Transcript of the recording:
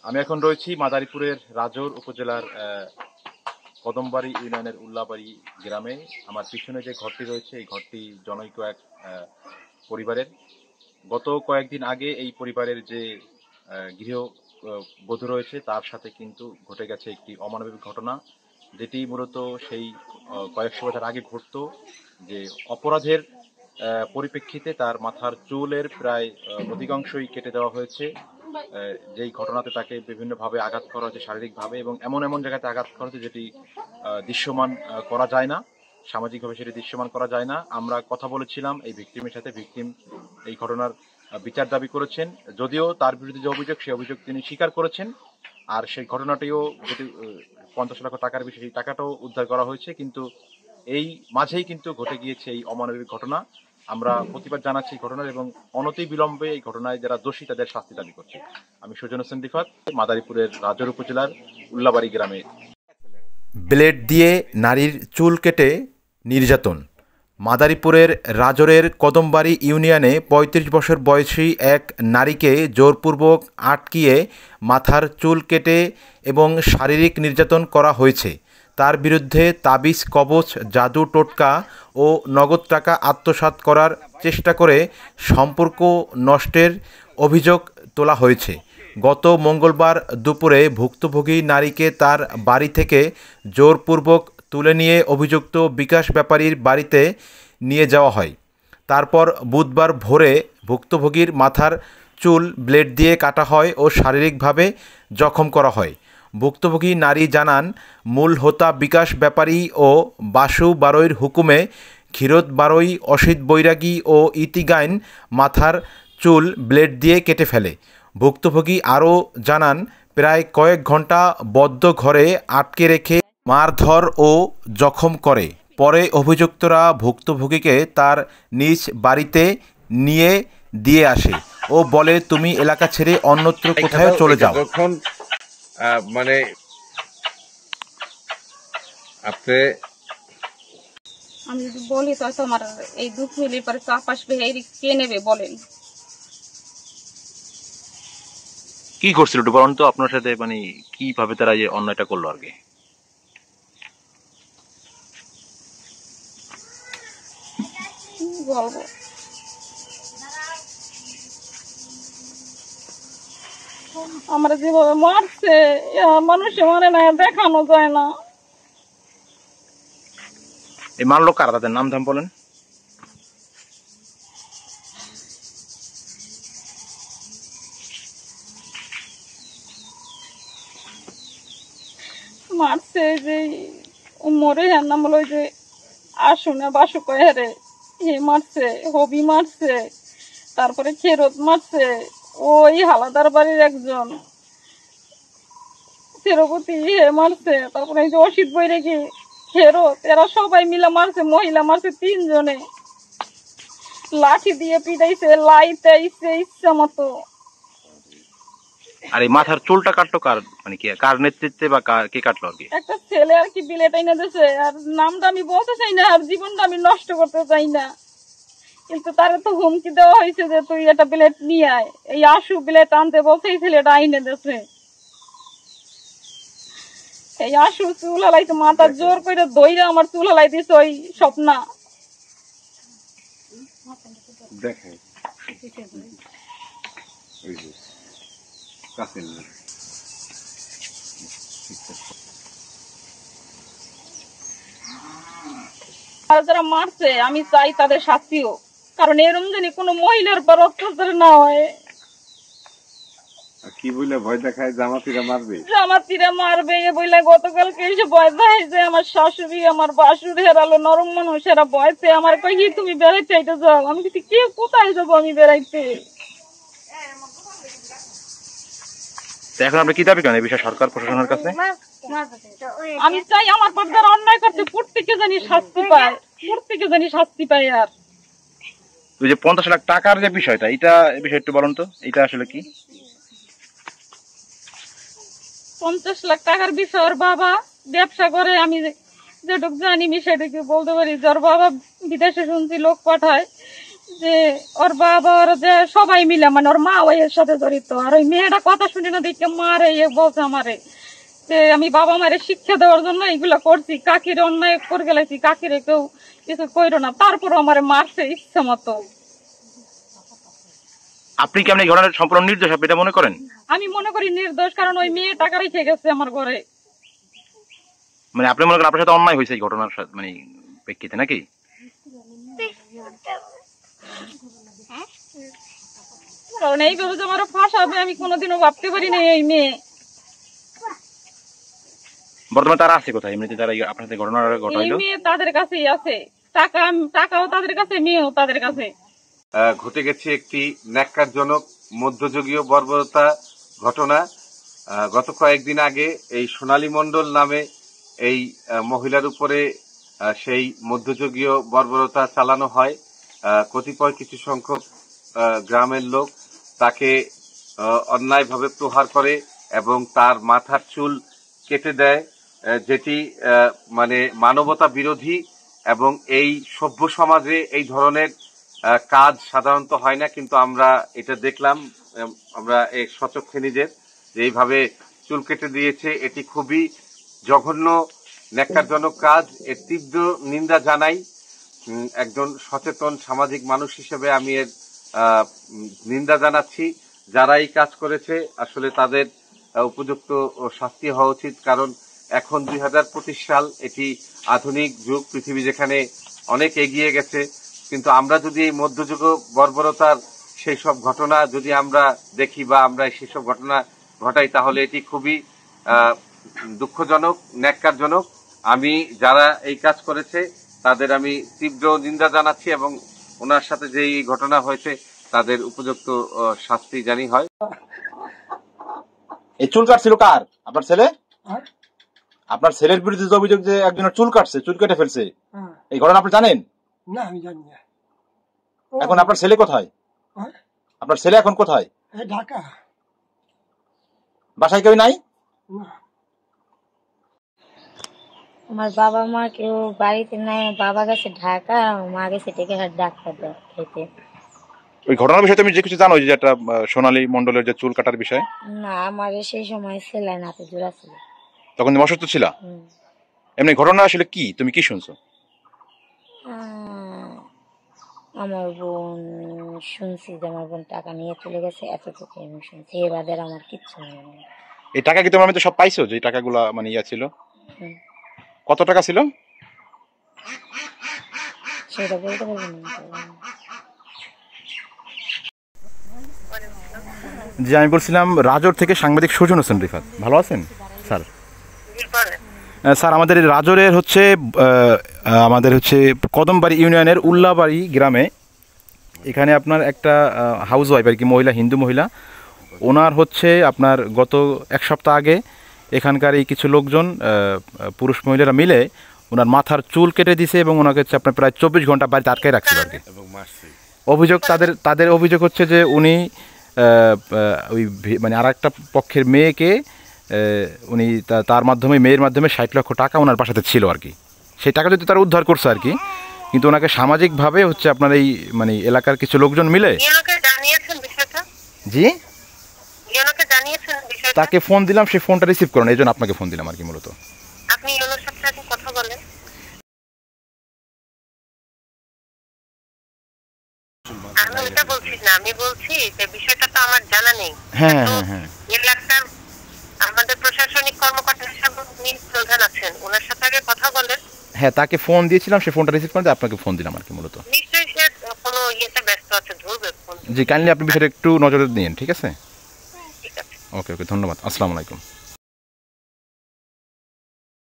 আমি এখন রয়েছি মাদারীপুরের রাজোর উপজেলার কদমবাড়ি ইউনিয়নের উল্লাবাড়ি গ্রামে। আমার পিছনে যে ঘরটি রয়েছে এই ঘরটি জনৈক এক পরিবারের। গত কয়েকদিন আগে এই পরিবারের যে গৃহবধূ রয়েছে তার সাথে কিন্তু ঘটে গেছে একটি অমানবিক ঘটনা, যেটি মূলত সেই কয়েকশো বছর আগে ঘটতো। যে অপরাধের পরিপ্রেক্ষিতে তার মাথার চুলের প্রায় অধিকাংশই কেটে দেওয়া হয়েছে। যেই ঘটনাতে তাকে বিভিন্নভাবে আঘাত করা হয়েছে শারীরিকভাবে, এবং এমন এমন জায়গাতে আঘাত করা হয়েছে যেটি দৃশ্যমান করা যায় না, সামাজিকভাবে সেটি দৃশ্যমান করা যায় না। আমরা কথা বলেছিলাম এই ভিকটিমের সাথে। ভিকটিম এই ঘটনার বিচার দাবি করেছেন, যদিও তার বিরুদ্ধে যে অভিযোগ সেই অভিযোগ তিনি স্বীকার করেছেন। আর সেই ঘটনাটিও যেটি 50 লক্ষ টাকার বিষয়, সেই টাকাটাও উদ্ধার করা হয়েছে। কিন্তু এই মাঝেই কিন্তু ঘটে গিয়েছে এই অমানবিক ঘটনা। আমরা প্রতিবাদ জানাচ্ছি এই ঘটনার, এবং অনতি বিলম্বে এই ঘটনায় যারা দোষী তাদের শাস্তি দাবি করছে। আমি সুজন হোসেন রিফাত, মাদারীপুরের রাজোর উপজেলার উল্লাবাড়ি গ্রামে। ব্লেড দিয়ে নারীর চুল কেটে নির্যাতন। মাদারীপুরের রাজোরের কদমবাড়ি ইউনিয়নে ৩৫ বছর বয়সী এক নারীকে জোরপূর্বক আটকিয়ে মাথার চুল কেটে এবং শারীরিক নির্যাতন করা হয়েছে। তার বিরুদ্ধে তাবিজ, কবচ, জাদু টোটকা ও নগদ টাকা আত্মসাৎ করার চেষ্টা করে সম্পর্ক নষ্টের অভিযোগ তোলা হয়েছে। গত মঙ্গলবার দুপুরে ভুক্তভোগী নারীকে তার বাড়ি থেকে জোরপূর্বক তুলে নিয়ে অভিযুক্ত বিকাশ ব্যাপারীর বাড়িতে নিয়ে যাওয়া হয়। তারপর বুধবার ভোরে ভুক্তভোগীর মাথার চুল ব্লেড দিয়ে কাটা হয় ও শারীরিকভাবে জখম করা হয়। ভুক্তভোগী নারী জানান, মূল হোতা বিকাশ ব্যাপারী ও বাসু বারৈর হুকুমে ক্ষীরোদ বারৈ, অসিত বৈরাগী ও ইতি গাইন মাথার চুল ব্লেড দিয়ে কেটে ফেলে। ভুক্তভোগী আরও জানান, প্রায় কয়েক ঘন্টা বদ্ধ ঘরে আটকে রেখে মারধর ও জখম করে। পরে অভিযুক্তরা ভুক্তভোগীকে তার নিজ বাড়িতে নিয়ে দিয়ে আসে ও বলে, তুমি এলাকা ছেড়ে অন্যত্র কোথায় চলে যাও। মানে আপনি আমি যদি বলি তো আমার এই 2 মিনিট পরে চাপ আসবে, এই কে নেবে বলেন? কি করছিল একটু বলুন তো আপনার সাথে, মানে কিভাবে তারা এই অন্যায়টা করলো আর কি? বলবো আমরা যেভাবে মারছে মানুষে মানে না, দেখানো যায় না। এই মারলো কারা, তাদের নাম ধাম বলেন। মারছে যে মরে হ্যাঁ নাম হলো যে আসু না বাসু কয়ারে, হে মারছে, হবি মারছে, তারপরে খেরত মারছে, ওই হালাদার বাড়ির একজন চেরপতি হে মারছে, তারপরে এই যে অসিত বৈরাগী, খেরত, এরা সবাই মিলে মারছে। মহিলা মারছে 3 জনে, লাঠি দিয়ে পিটাইছে, লাইটাইছে ইচ্ছা মতো। আর এই মাথার চুলটা কাটলো কার, মানে কি কার নেতৃত্বে বা কে কাটলো আর কি? একটা ছেলে আর কি বিলেট এনে দিয়েছে, আর নামটা আমি বলতে চাই না, আর জীবনটা আমি নষ্ট করতে চাই না, কিন্তু তারে তো হুমকি দেওয়া হয়েছে যে তুই এটা বিলেট নিয়ে আয়। এই আশু বিলেট আনতে বলছে, এই ছেলেটা আইনে দিয়েছে। এই আশু চুল হালাইছে, মাথার জোর করে দইরা আমার চুল হালাই দিছে ওই স্বপ্না। দেখেন আর যারা মারছে আমি চাই তাদের শাস্তি হোক, কারণ এরকম জানি কোনো মহিলার পর অত্যাচার না হয়। কি বলে ভয় দেখায় জামাতিরা মারবে, জামাতিরা মারবে এ বলে গতকালকে এসে ভয় দেখায় যে আমার শাশুড়ি আমার বাসুর হেরালো, নরম মানুষ, এরা ভয়তে আমার কই তুমি বেড়াইতে চাইতে যাও। আমি কিছু কে কোথায় যাবো আমি বেড়াইতে? এখন আপনি কি দাবি করেন এই বিষয়ে সরকার প্রশাসনের কাছে? আমি চাই আমার পর যারা অন্যায় করছে প্রত্যেকে জানি শাস্তি পায়, প্রত্যেকে জানি শাস্তি পায়। আর ওই যে 50 লাখ টাকার যে বিষয়টা, এটা বিষয় একটু বলুন তো, এটা আসলে কি? 50 লাখ টাকার বিষয়, ওর বাবা ব্যবসা করে, আমি যেটুকু জানি আমি সেটুকু বলতে পারি। যার বাবা বিদেশে শুনছি লোক পাঠায়, যে ওর বাবা ওর যে সবাই মিলে মানে ওর মা ওই এর সাথে জড়িত। আর ওই মেয়েটা কথা শুনে না দেখে মারে বলছে আমারে যে আমি বাবা মারে শিক্ষা দেওয়ার জন্য এইগুলা করছি, কাকিরে অন্যায় করে গেলেছি, কাকিরে কেউ কিছু কইরো না, তারপরও আমারে মারছে ইচ্ছা মতো। আপনি কি এই ঘটনার সম্পূর্ণ নির্দোষ আপনি এটা মনে করেন? আমি মনে করি নির্দোষ, কারণ ওই মেয়ে টাকা রেখে গেছে আমার ঘরে। মানে আপনি মনে করেন আপনার সাথে অন্যায় হয়েছে এই ঘটনার মানে প্রেক্ষিতে নাকি? কারণ এইভাবে যে আমার ফাঁসাবে আমি কোনোদিনও ভাবতে পারি না। এই মেয়ে বর্তমানে তারা আছে কোথায়? এমনিতে তারা আপনার সাথে ঘটনা ঘটাইলো? এই মেয়ে তাদের কাছেই আছে, টাকাও তাদের কাছে, মেয়েও তাদের কাছে। ঘটে গেছে একটি ন্যাক্কারজনক মধ্যযুগীয় বর্বরতা ঘটনা। গত কয়েকদিন আগে এই সোনালী মণ্ডল নামে এই মহিলার উপরে সেই মধ্যযুগীয় বর্বরতা চালানো হয়। কতিপয় কিছু সংখ্যক গ্রামের লোক তাকে অন্যায়ভাবে প্রহার করে এবং তার মাথার চুল কেটে দেয়, যেটি মানে মানবতা বিরোধী এবং এই সভ্য সমাজে এই ধরনের কাজ সাধারণত হয় না, কিন্তু আমরা এটা দেখলাম, আমরা এই স্বচক্ষে নিজের যে এইভাবে চুল কেটে দিয়েছে, এটি খুবই জঘন্য ন্যাক্কারজনক কাজ। এর তীব্র নিন্দা জানাই। একজন সচেতন সামাজিক মানুষ হিসেবে আমি এর নিন্দা জানাচ্ছি। যারা এই কাজ করেছে আসলে তাদের উপযুক্ত শাস্তি হওয়া উচিত, কারণ এখন 2025 সাল, এটি আধুনিক যুগ, পৃথিবী যেখানে অনেক এগিয়ে গেছে, কিন্তু আমরা যদি এই মধ্যযুগ বর্বরতার সেই সব ঘটনা যদি আমরা দেখি বা আমরা সেই সব ঘটনা ঘটাই, তাহলে এটি খুবই দুঃখজনক, ন্যাক্কারজনক। আমি যারা এই কাজ করেছে তাদের আমি তীব্র নিন্দা জানাচ্ছি এবং ওনার সাথে যে এই ঘটনা হয়েছে তাদের উপযুক্ত শাস্তি জানি হয়। এই চুল কাটছিল কার? আপনার ছেলে? আপনার ছেলের বিরুদ্ধে যে অভিযোগ যে একজনের চুল কাটছে, চুল কেটে ফেলছে, এই ঘটনা আপনি জানেন? না, আমি জানি না। এখন আপনার ছেলে কোথায়? আপনার ছেলে এখন কোথায়? ঢাকা। বাসায় কেউ নাই? আমার বাবা মা কেউ বাড়িতে নাই, বাবা গেছে ঢাকা, মা গেছে টেকেহাট ডাক্তার খেতে। ওই ঘটনার বিষয়ে তুমি যে কিছু জানো, যে একটা সোনালী মণ্ডলের যে চুল কাটার বিষয়? না, আমার সেই সময় সেলাই নাতে জোড়া ছিল, তখন তুমি অসুস্থ ছিল। এমনি ঘটনা আসলে কি, তুমি কি শুনছো? আমার বোন শুনছি যে আমার বোন টাকা নিয়ে চলে গেছে, এতটুকু আমি শুনছি, এ বাদে আমার কিচ্ছু নেই। এই টাকা কি তোমার সব পাইছো? যে টাকাগুলা মানে ইয়া ছিল, কত টাকা ছিল সেটা বলতে পারবো না। জি, আমি বলছিলাম রাজোর থেকে সাংবাদিক সুজন হোসেন রিফাত। ভালো আছেন স্যার? স্যার, আমাদের রাজোরের হচ্ছে কদমবাড়ি ইউনিয়নের উল্লাবাড়ি গ্রামে, এখানে আপনার একটা হাউস ওয়াইফ আর কি, মহিলা, হিন্দু মহিলা, ওনার হচ্ছে আপনার গত এক সপ্তাহ আগে এখানকার এই কিছু লোকজন পুরুষ মহিলারা মিলে ওনার মাথার চুল কেটে দিছে এবং ওনাকে হচ্ছে আপনার প্রায় 24 ঘন্টা বাড়িতে আটকে রাখছিল আর কি। অভিযোগ তাদের অভিযোগ হচ্ছে যে উনি ওই মানে আর একটা পক্ষের মেয়েকে উনি তার মাধ্যমে, মেয়ের মাধ্যমে 60 লক্ষ টাকা ওনার বাসাতে ছিল আর কি। সেই টাকা যদি তারা উদ্ধার করছে আর কি, কিন্তু ওনাকে সামাজিকভাবে হচ্ছে আপনার এই মানে এলাকার কিছু লোকজন মিলে। জি, তাকে ফোন দিলাম, সে ফোনটা রিসিভ করেন, এই জন্য আপনাকে ফোন দিলাম আর কি। মূলত আপনি ওনার সাথে কথা বলেন। আমি ওটা বলছি না, আমি বলছি যে বিষয়টা তো আমার জানা নেই। হ্যাঁ হ্যাঁ হ্যাঁ, এলাকার আমাদের প্রশাসনিক কর্মকর্তা হিসেবে উনি প্রধান আছেন, ওনার সাথে আগে কথা বলেন। হ্যাঁ, তাকে ফোন দিয়েছিলাম, সে ফোনটা রিসিভ করে আপনাকে ফোন দিলাম আর কি। মূলত নিশ্চয়ই সে কোনো ইয়েতে ব্যস্ত আছে, ধরবে ফোন। জি, কাইন্ডলি আপনি বিষয়টা একটু নজরে দিন, ঠিক আছে? ঠিক আছে, ওকে ওকে, ধন্যবাদ, আসসালামু আলাইকুম।